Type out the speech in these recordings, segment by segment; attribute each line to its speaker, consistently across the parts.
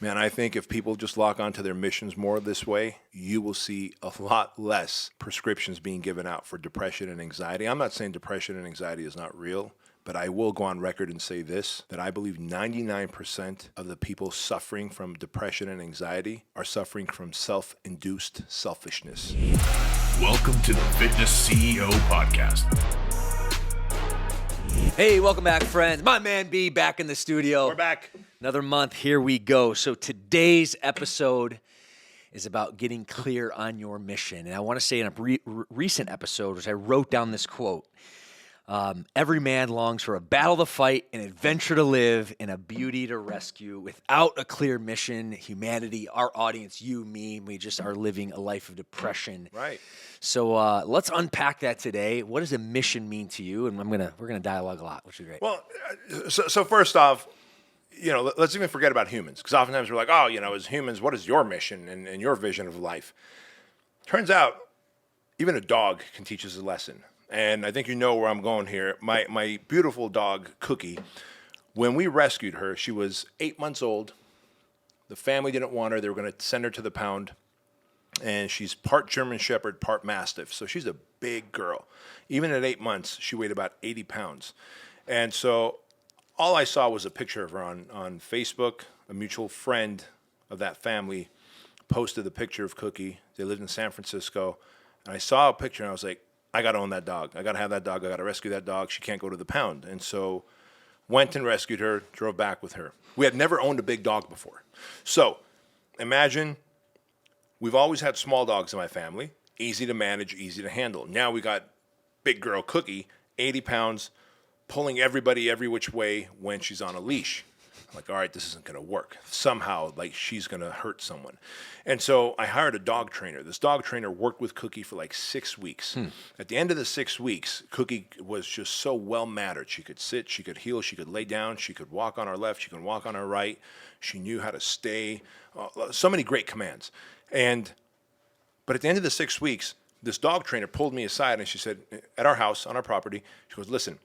Speaker 1: Man, I think if people just lock onto their missions more this way, you will see a lot less prescriptions being given out for depression and anxiety. I'm not saying depression and anxiety is not real, but I will go on record and say this, that I believe 99% of the people suffering from depression and anxiety are suffering from self-induced selfishness.
Speaker 2: Welcome to the Fitness CEO Podcast.
Speaker 3: Hey, welcome back, friends. My man B back in the studio.
Speaker 1: We're back.
Speaker 3: Another month, here we go. So today's episode is about getting clear on your mission. And I want to say in a recent episode, as I wrote down this quote, every man longs for a battle to fight, an adventure to live, and a beauty to rescue. Without a clear mission, humanity, our audience, you, me, we just are living a life of depression.
Speaker 1: Right.
Speaker 3: So let's unpack that today. What does a mission mean to you? And we're gonna dialogue a lot, which is great.
Speaker 1: Well, so first off, let's even forget about humans, because oftentimes we're like, as humans, what is your mission and your vision of life? Turns out, even a dog can teach us a lesson. And I think you know where I'm going here. My beautiful dog, Cookie, when we rescued her, she was 8 months old. The family didn't want her. They were going to send her to the pound. And she's part German Shepherd, part Mastiff. So she's a big girl. Even at 8 months, she weighed about 80 pounds. And so all I saw was a picture of her on Facebook. A mutual friend of that family posted the picture of Cookie. They lived in San Francisco. And I saw a picture and I was like, I got to own that dog. I got to have that dog. I got to rescue that dog. She can't go to the pound. And so went and rescued her, drove back with her. We had never owned a big dog before. So imagine we've always had small dogs in my family, easy to manage, easy to handle. Now we got big girl Cookie, 80 pounds, pulling everybody every which way when she's on a leash. I'm like, all right, this isn't going to work. Somehow, she's going to hurt someone. And so I hired a dog trainer. This dog trainer worked with Cookie for 6 weeks. At the end of the 6 weeks, Cookie was just so well-mannered. She could sit, she could heel, she could lay down, she could walk on her left, she could walk on her right. She knew how to stay. So many great commands. But at the end of the 6 weeks, this dog trainer pulled me aside and she said, at our house, on our property, she goes, listen,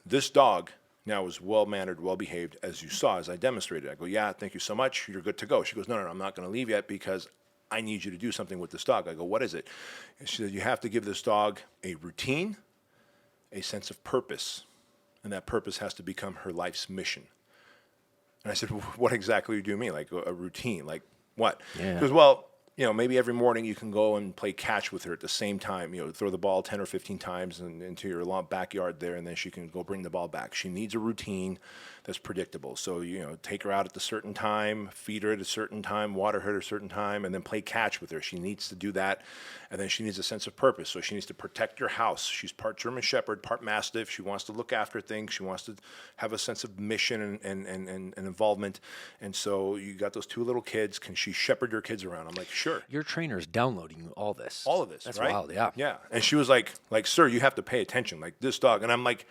Speaker 1: this dog now is well-mannered, well-behaved, as you saw, as I demonstrated. I go, yeah, thank you so much. You're good to go. She goes, no, I'm not going to leave yet because I need you to do something with this dog. I go, what is it? And she said, you have to give this dog a routine, a sense of purpose, and that purpose has to become her life's mission. And I said, well, what exactly do you mean? Like a routine? Like what?
Speaker 3: Yeah.
Speaker 1: She goes, well, maybe every morning you can go and play catch with her at the same time, throw the ball 10 or 15 times into your backyard there, and then she can go bring the ball back. She needs a routine that's predictable. So, take her out at a certain time, feed her at a certain time, water her at a certain time, and then play catch with her. She needs to do that. And then she needs a sense of purpose. So she needs to protect your house. She's part German Shepherd, part Mastiff. She wants to look after things. She wants to have a sense of mission and involvement. And so you got those two little kids. Can she shepherd your kids around? I'm like, sure.
Speaker 3: Your trainer is downloading you all this.
Speaker 1: All of this,
Speaker 3: That's
Speaker 1: right?
Speaker 3: wild, yeah.
Speaker 1: Yeah. And she was like, sir, you have to pay attention. Like this dog. And I'm like,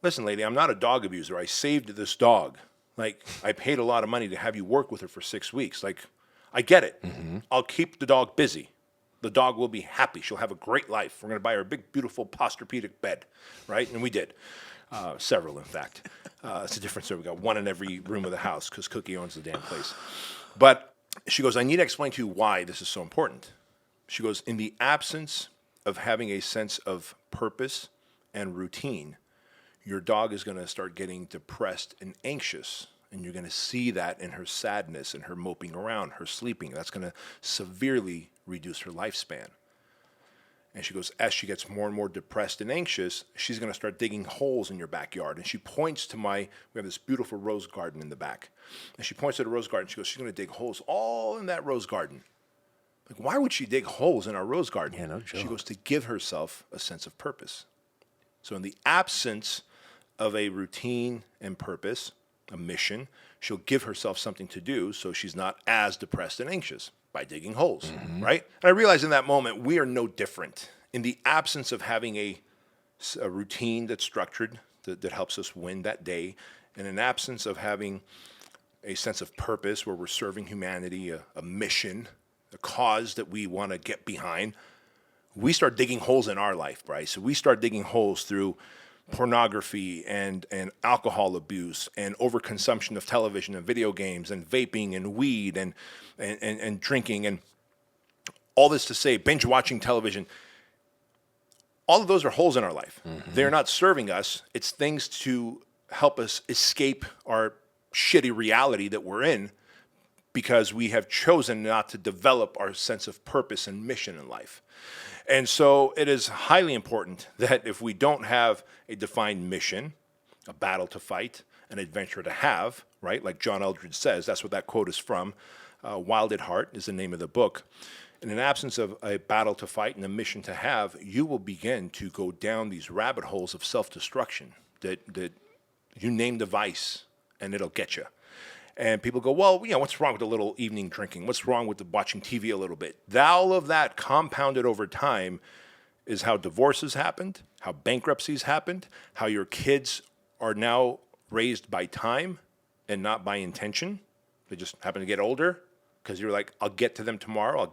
Speaker 1: listen, lady, I'm not a dog abuser. I saved this dog. I paid a lot of money to have you work with her for 6 weeks. I get it. Mm-hmm. I'll keep the dog busy. The dog will be happy. She'll have a great life. We're going to buy her a big, beautiful Posturepedic bed, right? And we did. Several, in fact. It's a different story. We got one in every room of the house because Cookie owns the damn place. But she goes, I need to explain to you why this is so important. She goes, in the absence of having a sense of purpose and routine, your dog is going to start getting depressed and anxious. And you're going to see that in her sadness and her moping around, her sleeping. That's going to severely reduce her lifespan. And she goes, as she gets more and more depressed and anxious, she's going to start digging holes in your backyard. And she points to we have this beautiful rose garden in the back. And she points to the rose garden. She goes, she's going to dig holes all in that rose garden. Like, why would she dig holes in our rose garden?
Speaker 3: Yeah, no joke.
Speaker 1: She goes, to give herself a sense of purpose. So in the absence of a routine and purpose, a mission, she'll give herself something to do so she's not as depressed and anxious by digging holes, right? And I realized in that moment, we are no different. In the absence of having a routine that's structured, that helps us win that day, and in absence of having a sense of purpose where we're serving humanity, a mission, a cause that we want to get behind, we start digging holes in our life, Bryce. So we start digging holes through pornography and alcohol abuse and overconsumption of television and video games and vaping and weed and drinking and all this to say binge watching television. All of those are holes in our life. They're not serving us. It's things to help us escape our shitty reality that we're in because we have chosen not to develop our sense of purpose and mission in life. And so it is highly important that if we don't have a defined mission, a battle to fight, an adventure to have, right? Like John Eldredge says, that's what that quote is from. Wild at Heart is the name of the book. In an absence of a battle to fight and a mission to have, you will begin to go down these rabbit holes of self-destruction that you name the vice and it'll get you. And people go, well, what's wrong with a little evening drinking? What's wrong with the watching TV a little bit? All of that compounded over time is how divorces happened, how bankruptcies happened, how your kids are now raised by time and not by intention. They just happen to get older because you're like, I'll get to them tomorrow,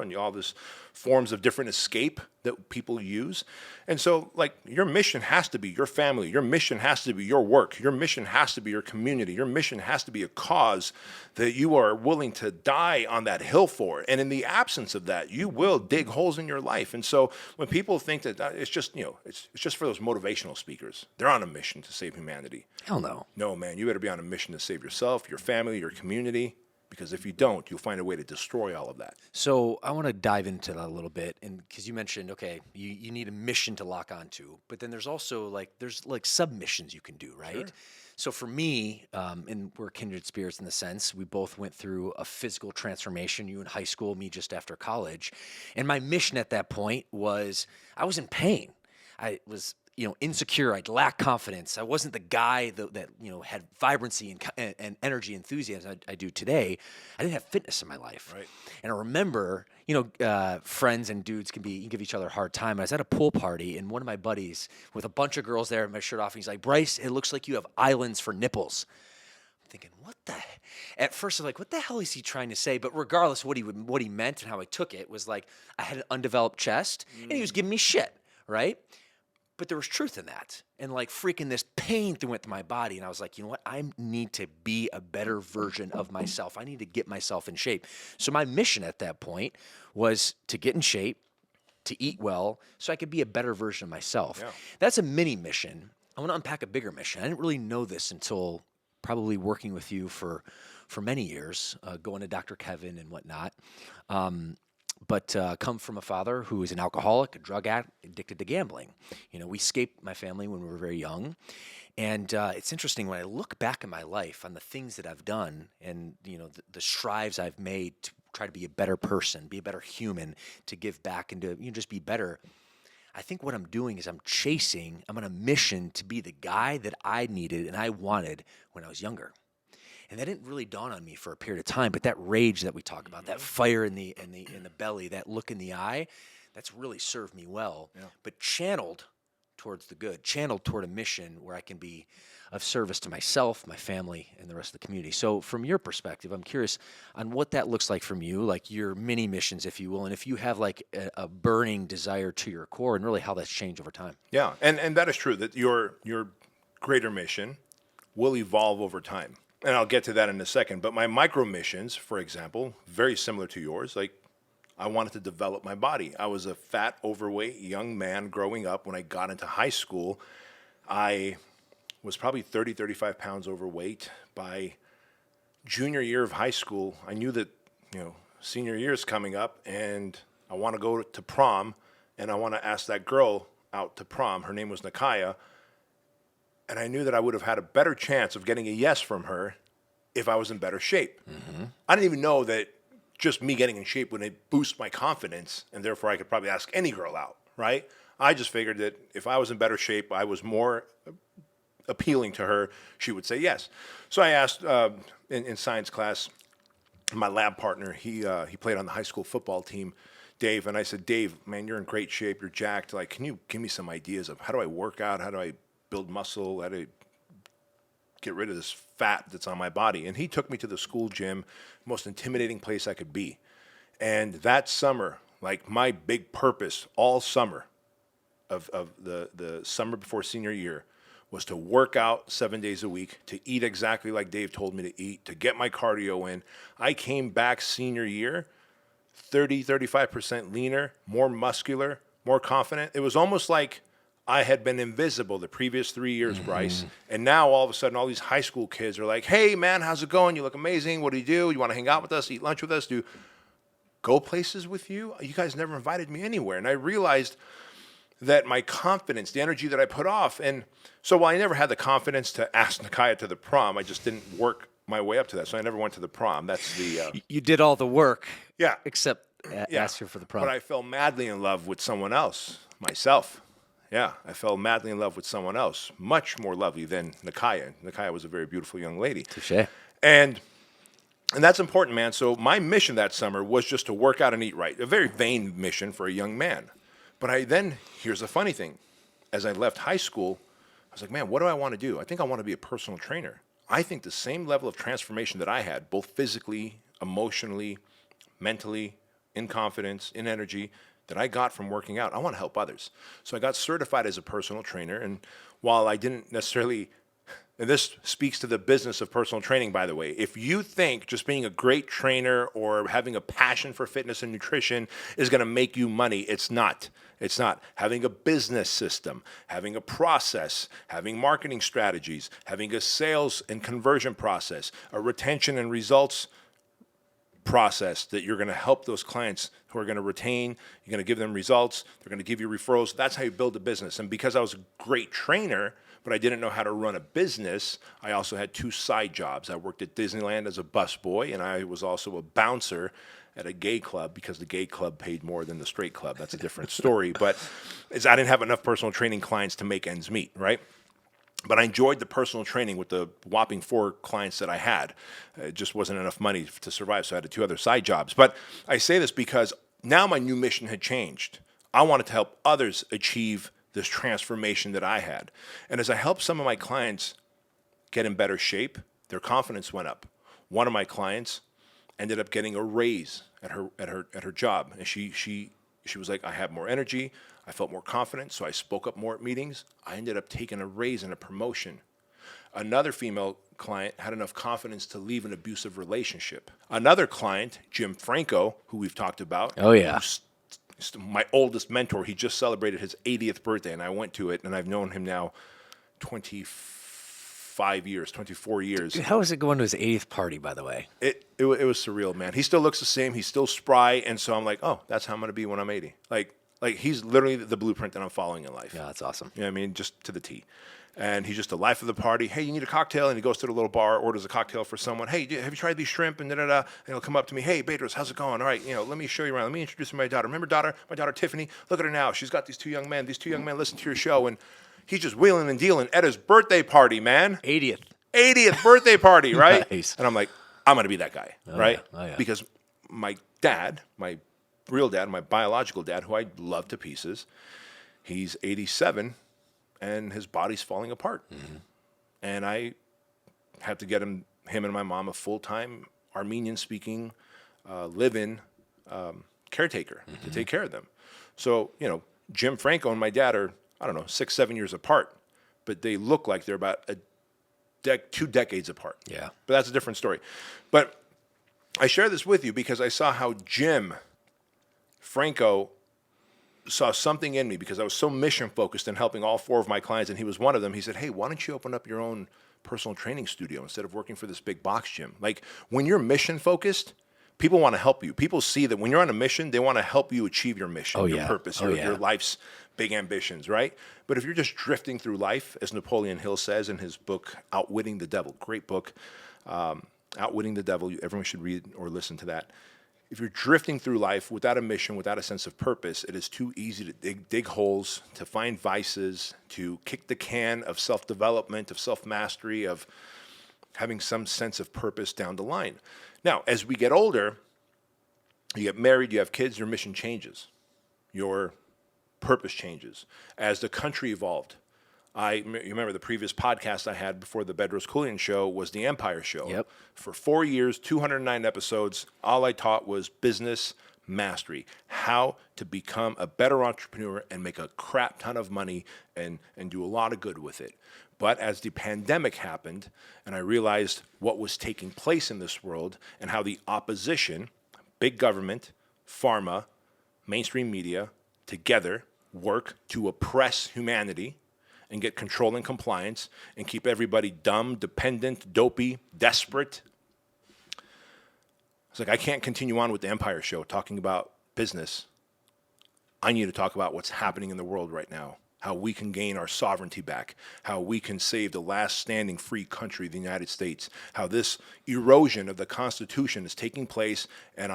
Speaker 1: and you all this forms of different escape that people use. And so, like, your mission has to be your family, your mission has to be your work, your mission has to be your community, your mission has to be a cause that you are willing to die on that hill for. And in the absence of that, you will dig holes in your life. And so when people think that it's just, it's just for those motivational speakers, they're on a mission to save humanity.
Speaker 3: Hell no.
Speaker 1: No, man, you better be on a mission to save yourself, your family, your community. Because if you don't, you'll find a way to destroy all of that.
Speaker 3: So I want to dive into that a little bit, and because you mentioned, okay, you need a mission to lock onto, but then there's also there's submissions you can do, right? Sure. So for me, and we're kindred spirits in the sense, we both went through a physical transformation. You in high school, me just after college, and my mission at that point was I was in pain. I was insecure. I'd lack confidence. I wasn't the guy that had vibrancy and energy, enthusiasm I do today. I didn't have fitness in my life.
Speaker 1: Right.
Speaker 3: And I remember, friends and dudes can give each other a hard time. I was at a pool party, and one of my buddies with a bunch of girls there, my shirt off, and he's like, Bryce, it looks like you have islands for nipples. I'm thinking, at first I'm like, what the hell is he trying to say? But regardless of what he meant and how I took it, was like, I had an undeveloped chest, and he was giving me shit, right? But there was truth in that. And freaking this pain went through my body. And I was like, you know what? I need to be a better version of myself. I need to get myself in shape. So my mission at that point was to get in shape, to eat well, so I could be a better version of myself. Yeah. That's a mini mission. I want to unpack a bigger mission. I didn't really know this until probably working with you for many years, going to Dr. Kevin and whatnot. But come from a father who is an alcoholic, a drug addict, addicted to gambling. We escaped my family when we were very young. And it's interesting when I look back in my life on the things that I've done and, the strives I've made to try to be a better person, be a better human, to give back and to just be better. I think what I'm doing is I'm on a mission to be the guy that I needed and I wanted when I was younger. And that didn't really dawn on me for a period of time, but that rage that we talk about, that fire in the belly, that look in the eye, that's really served me well. Yeah. But channeled towards the good, channeled toward a mission where I can be of service to myself, my family, and the rest of the community. So from your perspective, I'm curious on what that looks like from you, like your mini missions, if you will, and if you have a burning desire to your core, and really how that's changed over time.
Speaker 1: Yeah, and that is true, that your greater mission will evolve over time. And I'll get to that in a second. But my micro missions, for example, very similar to yours. I wanted to develop my body. I was a fat, overweight young man growing up. When I got into high school, I was probably 30, 35 pounds overweight. By junior year of high school, I knew that, senior year is coming up, and I want to go to prom, and I want to ask that girl out to prom. Her name was Nakaya. And I knew that I would have had a better chance of getting a yes from her if I was in better shape. Mm-hmm. I didn't even know that just me getting in shape would boost my confidence, and therefore I could probably ask any girl out, right? I just figured that if I was in better shape, I was more appealing to her, she would say yes. So I asked in science class, my lab partner, he played on the high school football team, Dave, and I said, Dave, man, you're in great shape, you're jacked. Can you give me some ideas of how do I work out, how do I build muscle, how to get rid of this fat that's on my body? And he took me to the school gym, most intimidating place I could be. And that summer, my big purpose all summer, of the summer before senior year was to work out 7 days a week, to eat exactly like Dave told me to eat, to get my cardio in. I came back senior year 35% leaner, more muscular, more confident. It was almost like I had been invisible the previous 3 years, Bryce. And now all of a sudden, all these high school kids are like, hey, man, how's it going? You look amazing. What do you do? You want to hang out with us, eat lunch with us, go places with you? You guys never invited me anywhere. And I realized that my confidence, the energy that I put off, and so while I never had the confidence to ask Nakaya to the prom, I just didn't work my way up to that. So I never went to the prom. That's the...
Speaker 3: You did all the work.
Speaker 1: Yeah.
Speaker 3: Except ask her for the prom.
Speaker 1: But I fell madly in love with someone else, myself. Yeah, I fell madly in love with someone else, much more lovely than Nakaya. Nakaya was a very beautiful young lady.
Speaker 3: Touché.
Speaker 1: And that's important, man. So my mission that summer was just to work out and eat right. A very vain mission for a young man. But here's the funny thing. As I left high school, I was like, man, what do I want to do? I think I want to be a personal trainer. I think the same level of transformation that I had, both physically, emotionally, mentally, in confidence, in energy, that I got from working out, I want to help others. So I got certified as a personal trainer. And while I didn't necessarily, and this speaks to the business of personal training, by the way, if you think just being a great trainer or having a passion for fitness and nutrition is going to make you money, it's not. It's not. Having a business system, having a process, having marketing strategies, having a sales and conversion process, a retention and results process that you're going to help those clients who are going to retain, you're going to give them results, they're going to give you referrals. That's how you build a business. And because I was a great trainer, but I didn't know how to run a business, I also had 2 side jobs. I worked at Disneyland as a busboy, and I was also a bouncer at a gay club because the gay club paid more than the straight club. That's a different story. But I didn't have enough personal training clients to make ends meet, right? But I enjoyed the personal training with the whopping 4 clients that I had. It just wasn't enough money to survive, so I had 2 other side jobs. But I say this because now my new mission had changed. I wanted to help others achieve this transformation that I had. And as I helped some of my clients get in better shape, their confidence went up. One of my clients ended up getting a raise at her job, and she was like, I have more energy, I felt more confident, so I spoke up more at meetings. I ended up taking a raise and a promotion. Another female client had enough confidence to leave an abusive relationship. Another client, Jim Franco, who we've talked about.
Speaker 3: Oh, yeah.
Speaker 1: My oldest mentor, he just celebrated his 80th birthday, and I went to it, and I've known him now 24 years.
Speaker 3: Dude, how was it going to his 80th party, by the way?
Speaker 1: It was surreal, man. He still looks the same. He's still spry, and so I'm like, oh, that's how I'm going to be when I'm 80. Like he's literally the blueprint that I'm following in life.
Speaker 3: Yeah, that's awesome.
Speaker 1: You know what I mean? Just to the T. And he's just the life of the party. Hey, you need a cocktail? And he goes to the little bar, orders a cocktail for someone. Hey, have you tried these shrimp? And da-da-da. And he'll come up to me. Hey, Bedros, how's it going? All right, let me show you around. Let me introduce you to my daughter. Remember my daughter Tiffany? Look at her now. She's got these 2 young men. These 2 young men listen to your show. And he's just wheeling and dealing at his birthday party, man. 80th birthday party, right?
Speaker 3: Nice.
Speaker 1: And I'm like, I'm going to be that guy, right?
Speaker 3: Yeah. Oh, yeah.
Speaker 1: Because my dad, my real dad, my biological dad, who I love to pieces, he's 87, and his body's falling apart. Mm-hmm. And I had to get him and my mom a full-time Armenian-speaking, live-in caretaker to take care of them. So, Jim Franco and my dad are, 6-7 years apart, but they look like they're about 2 decades apart.
Speaker 3: Yeah.
Speaker 1: But that's a different story. But I share this with you because I saw how Jim Franco saw something in me because I was so mission focused in helping all 4 of my clients, and he was one of them. He said, hey, why don't you open up your own personal training studio instead of working for this big box gym? Like, when you're mission focused, people want to help you. People see that when you're on a mission, they want to help you achieve your mission, your purpose, your life's big ambitions, right? But if you're just drifting through life, as Napoleon Hill says in his book, Outwitting the Devil, great book, Outwitting the Devil, everyone should read or listen to that. If you're drifting through life without a mission, without a sense of purpose, it is too easy to dig holes, to find vices, to kick the can of self-development, of self-mastery, of having some sense of purpose down the line. Now, as we get older, you get married, you have kids, your mission changes. Your purpose changes. As the country evolved, you remember the previous podcast I had before the Bedros Keuilian show was the Empire Show.
Speaker 3: Yep.
Speaker 1: For 4 years, 209 episodes, all I taught was business, mastery, how to become a better entrepreneur and make a crap ton of money and do a lot of good with it. But as the pandemic happened and I realized what was taking place in this world and how the opposition, big government, pharma, mainstream media, together work to oppress humanity and get control and compliance and keep everybody dumb, dependent, dopey, desperate. It's like, I can't continue on with the Empire Show talking about business. I need to talk about what's happening in the world right now, how we can gain our sovereignty back, how we can save the last standing free country, the United States, how this erosion of the Constitution is taking place, and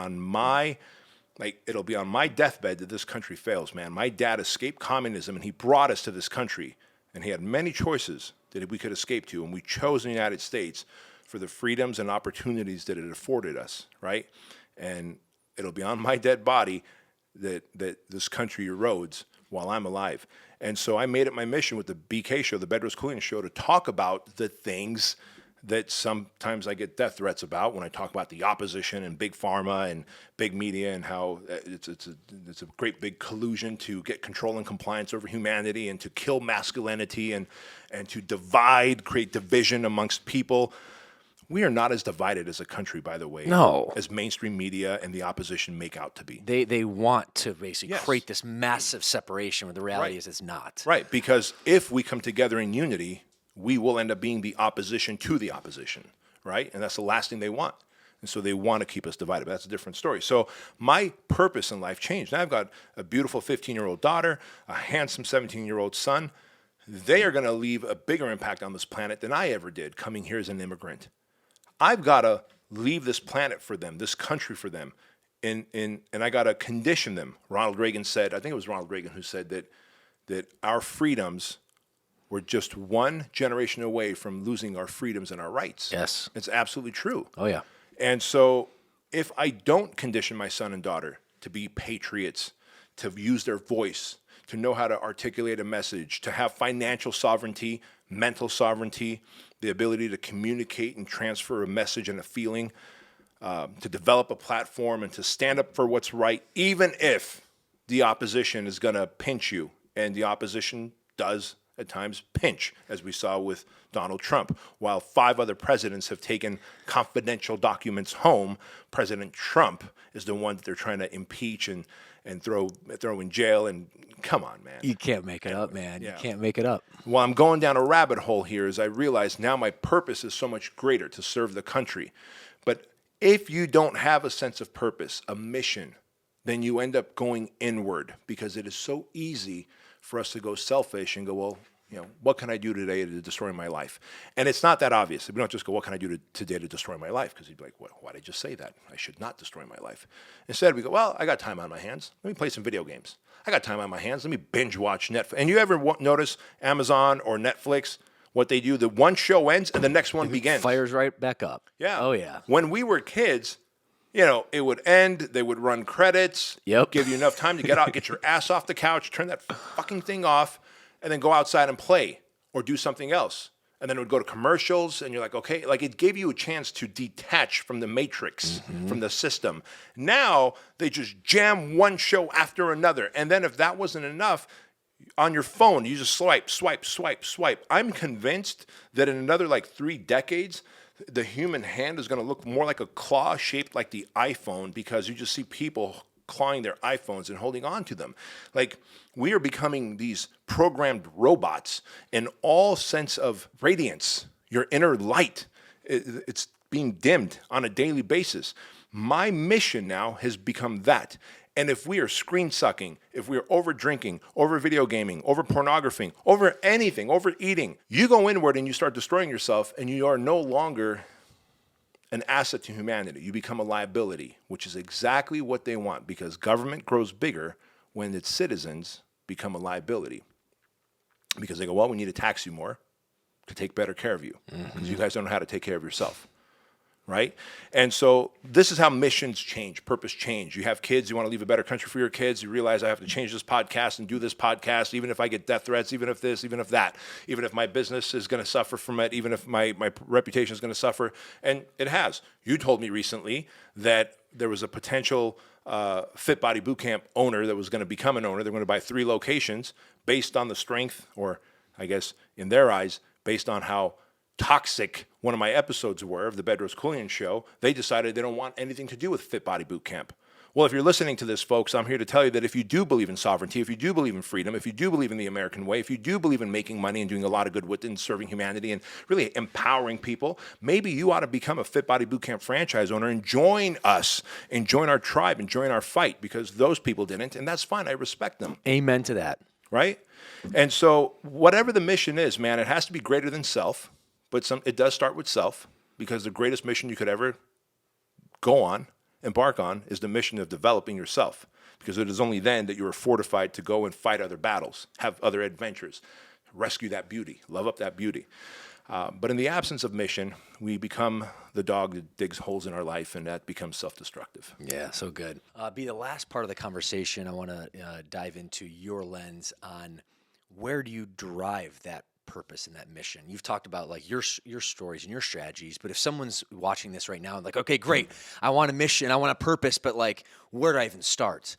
Speaker 1: it'll be on my deathbed that this country fails, man. My dad escaped communism, and he brought us to this country, and he had many choices that we could escape to, and we chose the United States for the freedoms and opportunities that it afforded us, right? And it'll be on my dead body that this country erodes while I'm alive. And so I made it my mission with the BK show, the Bedros Keuilian show, to talk about the things that sometimes I get death threats about when I talk about the opposition and big pharma and big media and how it's a great big collusion to get control and compliance over humanity and to kill masculinity and to create division amongst people. We are not as divided as a country, by the way,
Speaker 3: No.
Speaker 1: as mainstream media and the opposition make out to be.
Speaker 3: They want to basically
Speaker 1: Yes.
Speaker 3: create this massive separation where the reality
Speaker 1: Right.
Speaker 3: is it's not.
Speaker 1: Right, because if we come together in unity, we will end up being the opposition to the opposition, right? And that's the last thing they want. And so they want to keep us divided, but that's a different story. So my purpose in life changed. Now I've got a beautiful 15-year-old daughter, a handsome 17-year-old son. They are going to leave a bigger impact on this planet than I ever did coming here as an immigrant. I've got to leave this planet for them, this country for them, and I got to condition them. Ronald Reagan said, I think it was Ronald Reagan who said that our freedoms we're just one generation away from losing our freedoms and our rights.
Speaker 3: Yes.
Speaker 1: It's absolutely true.
Speaker 3: Oh, yeah.
Speaker 1: And so if I don't condition my son and daughter to be patriots, to use their voice, to know how to articulate a message, to have financial sovereignty, mental sovereignty, the ability to communicate and transfer a message and a feeling, to develop a platform and to stand up for what's right, even if the opposition is going to pinch you, and the opposition does at times pinch, as we saw with Donald Trump. While 5 other presidents have taken confidential documents home, President Trump is the one that they're trying to impeach and throw in jail. And come on, man.
Speaker 3: You can't make it up, man.
Speaker 1: Yeah.
Speaker 3: You can't make it up.
Speaker 1: While I'm going down a rabbit hole here, as I realize now my purpose is so much greater to serve the country. But if you don't have a sense of purpose, a mission, then you end up going inward, because it is so easy for us to go selfish and go, well, what can I do today to destroy my life? And it's not that obvious. We don't just go, what can I do today to destroy my life? Because you'd be like, well, why did I just say that? I should not destroy my life. Instead, we go, well, I got time on my hands. Let me play some video games. I got time on my hands. Let me binge watch Netflix. And you ever notice Amazon or Netflix, what they do? The one show ends and the next one begins.
Speaker 3: Fires right back up.
Speaker 1: Yeah.
Speaker 3: Oh, yeah.
Speaker 1: When we were kids, it would end, they would run credits,
Speaker 3: Yep.
Speaker 1: give you enough time to get out, get your ass off the couch, turn that fucking thing off, and then go outside and play or do something else. And then it would go to commercials, and you're like, okay, like it gave you a chance to detach from the matrix, from the system. Now they just jam one show after another. And then if that wasn't enough, on your phone, you just swipe, swipe, swipe, swipe. I'm convinced that in another 3 decades, the human hand is going to look more like a claw shaped like the iPhone, because you just see people clawing their iPhones and holding on to them. Like, we are becoming these programmed robots in all sense of radiance. Your inner light, it's being dimmed on a daily basis. My mission now has become that. And if we are screen sucking, if we are over drinking, over video gaming, over pornography, over anything, overeating, you go inward and you start destroying yourself, and you are no longer an asset to humanity. You become a liability, which is exactly what they want, because government grows bigger when its citizens become a liability. Because they go, well, we need to tax you more to take better care of you, because you guys don't know how to take care of yourself. Right? And so this is how missions change, purpose change. You have kids, you want to leave a better country for your kids. You realize I have to change this podcast and do this podcast, even if I get death threats, even if this, even if that, even if my business is going to suffer from it, even if my reputation is going to suffer. And it has. You told me recently that there was a potential Fit Body Bootcamp owner that was going to become an owner. They're going to buy 3 locations based on the strength, or I guess in their eyes, based on how toxic one of my episodes were of the Bedros Keuilian show. They decided they don't want anything to do with Fit Body Bootcamp. Well, if you're listening to this, folks, I'm here to tell you that if you do believe in sovereignty, if you do believe in freedom, if you do believe in the American way, if you do believe in making money and doing a lot of good within serving humanity and really empowering people, maybe you ought to become a Fit Body Bootcamp franchise owner and join us and join our tribe and join our fight, because those people didn't, and that's fine. I respect them.
Speaker 3: Amen to that.
Speaker 1: Right? And so whatever the mission is, man, it has to be greater than self, but it does start with self, because the greatest mission you could ever embark on is the mission of developing yourself, because it is only then that you are fortified to go and fight other battles, have other adventures, rescue that beauty, love up that beauty. But in the absence of mission, we become the dog that digs holes in our life, and that becomes self-destructive.
Speaker 3: Yeah, so good. Be the last part of the conversation, I want to dive into your lens on where do you derive that purpose and that mission. You've talked about like your stories and your strategies, but if someone's watching this right now, like, okay, great, I want a mission, I want a purpose, but like, where do I even start?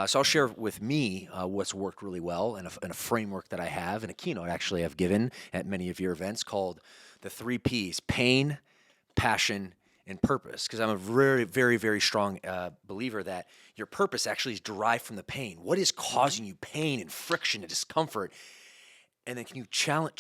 Speaker 3: So I'll share with me what's worked really well and a framework that I have, and a keynote actually I've given at many of your events, called the 3 Ps: pain, passion, and purpose. Because I'm a very, very, very strong believer that your purpose actually is derived from the pain. What is causing you pain and friction and discomfort? And then can you channel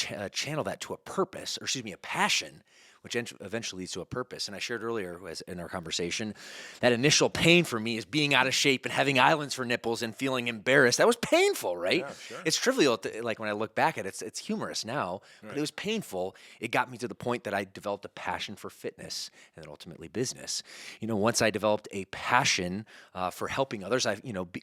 Speaker 3: that to a purpose, or a passion, which eventually leads to a purpose. And I shared earlier in our conversation, that initial pain for me is being out of shape and having islands for nipples and feeling embarrassed. That was painful, right? Yeah, sure. It's trivial, like when I look back at it, it's humorous now, right. But it was painful. It got me to the point that I developed a passion for fitness and then ultimately business. Once I developed a passion for helping others,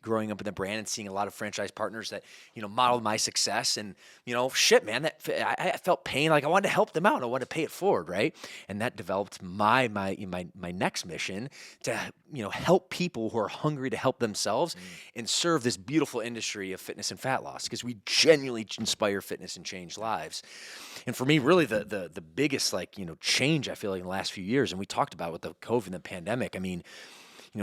Speaker 3: growing up in the brand and seeing a lot of franchise partners that, modeled my success, and, man, I felt pain. Like I wanted to help them out. I wanted to pay it forward, right? And that developed my next mission to help people who are hungry to help themselves and serve this beautiful industry of fitness and fat loss, because we genuinely inspire fitness and change lives. And for me, really the biggest change I feel like in the last few years, and we talked about with the COVID and the pandemic,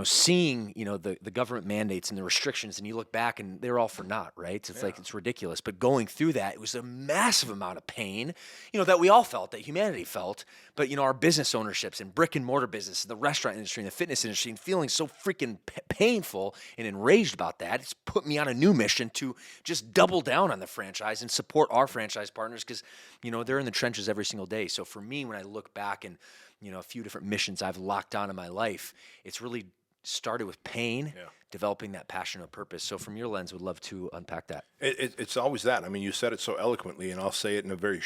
Speaker 3: seeing, the government mandates and the restrictions, and you look back and they're all for naught, right? It's like, it's ridiculous. But going through that, it was a massive amount of pain, that we all felt, that humanity felt. But, our business ownerships and brick and mortar business, the restaurant industry and the fitness industry, and feeling so freaking painful and enraged about that, it's put me on a new mission to just double down on the franchise and support our franchise partners, because, they're in the trenches every single day. So for me, when I look back and, a few different missions I've locked on in my life, it's really started with pain, developing that passion or purpose. So from your lens, would love to unpack that.
Speaker 1: It's always that. You said it so eloquently, and I'll say it in a very,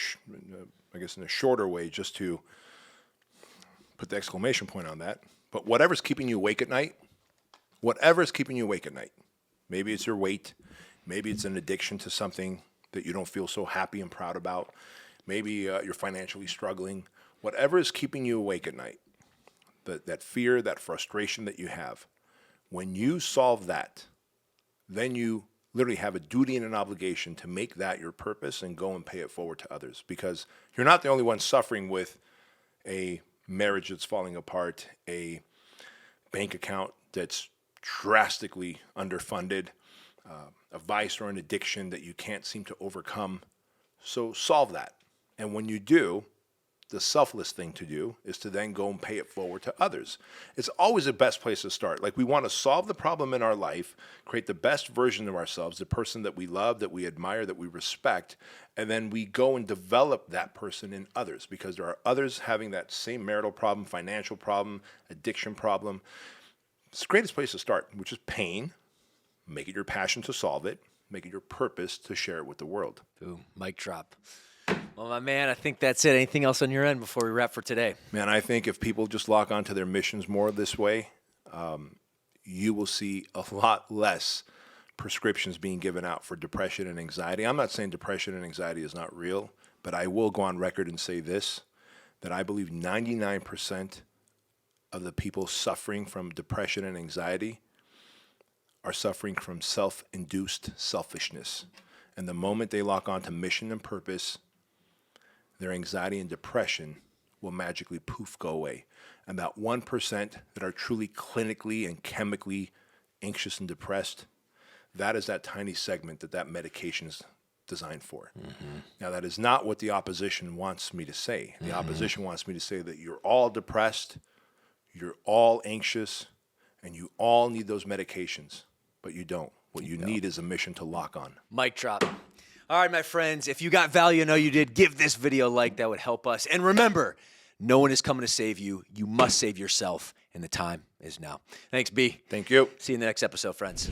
Speaker 1: in a shorter way, just to put the exclamation point on that. But whatever's keeping you awake at night, maybe it's your weight, maybe it's an addiction to something that you don't feel so happy and proud about, maybe you're financially struggling, whatever is keeping you awake at night, that fear, that frustration that you have, when you solve that, then you literally have a duty and an obligation to make that your purpose and go and pay it forward to others, because you're not the only one suffering with a marriage that's falling apart, a bank account that's drastically underfunded, a vice or an addiction that you can't seem to overcome. So solve that. And when you do, the selfless thing to do is to then go and pay it forward to others. It's always the best place to start. Like, we want to solve the problem in our life, create the best version of ourselves, the person that we love, that we admire, that we respect, and then we go and develop that person in others, because there are others having that same marital problem, financial problem, addiction problem. It's the greatest place to start, which is pain. Make it your passion to solve it. Make it your purpose to share it with the world.
Speaker 3: Ooh, mic drop. Well, my man, I think that's it. Anything else on your end before we wrap for today?
Speaker 1: Man, I think if people just lock onto their missions more this way, you will see a lot less prescriptions being given out for depression and anxiety. I'm not saying depression and anxiety is not real, but I will go on record and say this, that I believe 99% of the people suffering from depression and anxiety are suffering from self-induced selfishness. And the moment they lock on to mission and purpose, their anxiety and depression will magically poof go away. And that 1% that are truly clinically and chemically anxious and depressed, that is that tiny segment that medication is designed for. Now, that is not what the opposition wants me to say. The opposition wants me to say that you're all depressed, you're all anxious, and you all need those medications, but you don't. What you need is a mission to lock on.
Speaker 3: Mic drop. All right, my friends, if you got value, I know you did, give this video a like. That would help us. And remember, no one is coming to save you. You must save yourself, and the time is now. Thanks, B.
Speaker 1: Thank you.
Speaker 3: See you in the next episode, friends.